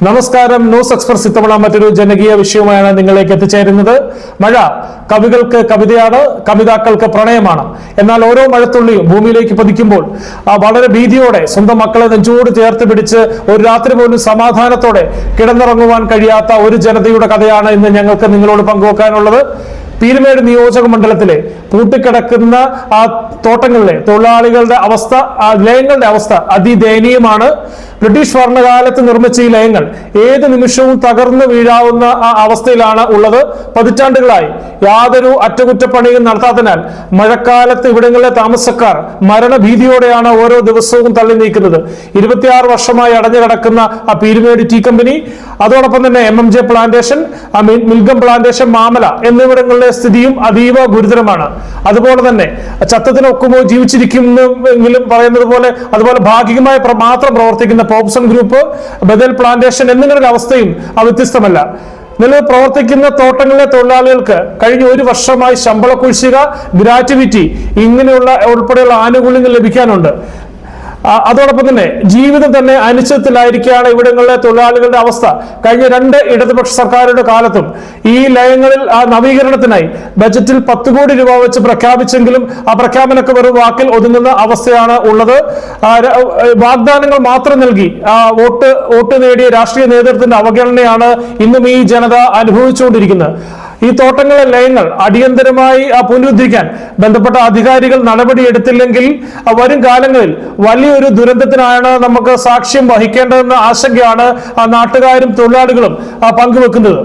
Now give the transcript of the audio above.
നമസ്കാരം. News express ഇത്തവണ മറ്റൊരു ജനകീയ വിഷയവുമായാണ് നിങ്ങളിലേക്ക് എത്തിച്ചേരുന്നത്. മഴ കവികൾക്ക് കവിതയാണ്, കവിതാക്കൾക്ക് പ്രണയമാണ്. എന്നാൽ ഓരോ മഴത്തുള്ളിയും ഭൂമിയിലേക്ക് പതിക്കുമ്പോൾ വളരെ ഭീതിയോടെ സ്വന്തം മക്കളെ നെഞ്ചോട് ചേർത്ത് പിടിച്ച് ഒരു രാത്രി പോലും സമാധാനത്തോടെ കിടന്നുറങ്ങുവാൻ കഴിയാത്ത ഒരു ജനതയുടെ കഥയാണ് ഇന്ന് ഞങ്ങൾക്ക് നിങ്ങളോട് പങ്കുവെക്കാനുള്ളത്. പീരുമേട് നിയോജക മണ്ഡലത്തിലെ പൂട്ടിക്കിടക്കുന്ന ആ തോട്ടങ്ങളിലെ തൊഴിലാളികളുടെ അവസ്ഥ, ആ ലയങ്ങളുടെ അവസ്ഥ അതിദയനീയമാണ്. ബ്രിട്ടീഷ് ഭരണകാലത്ത് നിർമ്മിച്ച ഈ ലയങ്ങൾ ഏത് നിമിഷവും തകർന്നു വീഴാവുന്ന ആ അവസ്ഥയിലാണ് ഉള്ളത്. പതിറ്റാണ്ടുകളായി യാതൊരു അറ്റകുറ്റപ്പണിയും നടത്താത്തതിനാൽ മഴക്കാലത്ത് ഇവിടങ്ങളിലെ താമസക്കാർ മരണഭീതിയോടെയാണ് ഓരോ ദിവസവും തള്ളി നീക്കുന്നത്. 26 വർഷമായി അടഞ്ഞു കിടക്കുന്ന ആ പീരുമേട് ടീ കമ്പനി, അതോടൊപ്പം തന്നെ MMJ പ്ലാന്റേഷൻ, മിൽഗം പ്ലാന്റേഷൻ, മാമല എന്നിവിടങ്ങളിലെ സ്ഥിതിയും അതീവ ഗുരുതരമാണ്. അതുപോലെ തന്നെ ചത്തത്തിനൊക്കുമോ ജീവിച്ചിരിക്കുമെങ്കിലും പറയുന്നത് പോലെ അതുപോലെ ഭാഗികമായി മാത്രം പ്രവർത്തിക്കുന്ന പോപ്സൺ ഗ്രൂപ്പ്, ബദൽ പ്ലാന്റേഷൻ എന്നിങ്ങനെയുള്ള അവസ്ഥയും വ്യത്യസ്തമല്ല. നിലവിൽ പ്രവർത്തിക്കുന്ന തോട്ടങ്ങളിലെ തൊഴിലാളികൾക്ക് കഴിഞ്ഞ ഒരു വർഷമായി ശമ്പള കുടിശ്ശിക, ഗ്രാറ്റുവിറ്റി ഇങ്ങനെയുള്ള ഉൾപ്പെടെയുള്ള ആനുകൂല്യങ്ങൾ ലഭിക്കാനുണ്ട്. അതോടൊപ്പം തന്നെ ജീവിതം തന്നെ അനിശ്ചിതത്തിലായിരിക്കുകയാണ് ഇവിടങ്ങളിലെ തൊഴിലാളികളുടെ അവസ്ഥ. കഴിഞ്ഞ 2 ഇടതുപക്ഷ സർക്കാരുകളുടെ കാലത്തും ഈ ലയങ്ങളിൽ നവീകരണത്തിനായി ബജറ്റിൽ 10 കോടി രൂപ വെച്ച് പ്രഖ്യാപിച്ചെങ്കിലും ആ പ്രഖ്യാപനമൊക്കെ വെറും വാക്കിൽ ഒതുങ്ങുന്ന അവസ്ഥയാണ് ഉള്ളത്. വാഗ്ദാനങ്ങൾ മാത്രം നൽകി വോട്ട് നേടിയ രാഷ്ട്രീയ നേതൃത്വത്തിന്റെ അവഗണനയാണ് ഇന്നും ഈ ജനത അനുഭവിച്ചുകൊണ്ടിരിക്കുന്നത്. ഈ തോട്ടങ്ങളിലെ ലയങ്ങൾ അടിയന്തരമായി പുനരുദ്ധരിക്കാൻ ബന്ധപ്പെട്ട അധികാരികൾ നടപടിയെടുത്തില്ലെങ്കിൽ വരും കാലങ്ങളിൽ വലിയൊരു ദുരന്തത്തിനാണ് നമുക്ക് സാക്ഷ്യം വഹിക്കേണ്ടതെന്ന ആശങ്കയാണ് നാട്ടുകാരും തൊഴിലാളികളും പങ്കുവെക്കുന്നത്.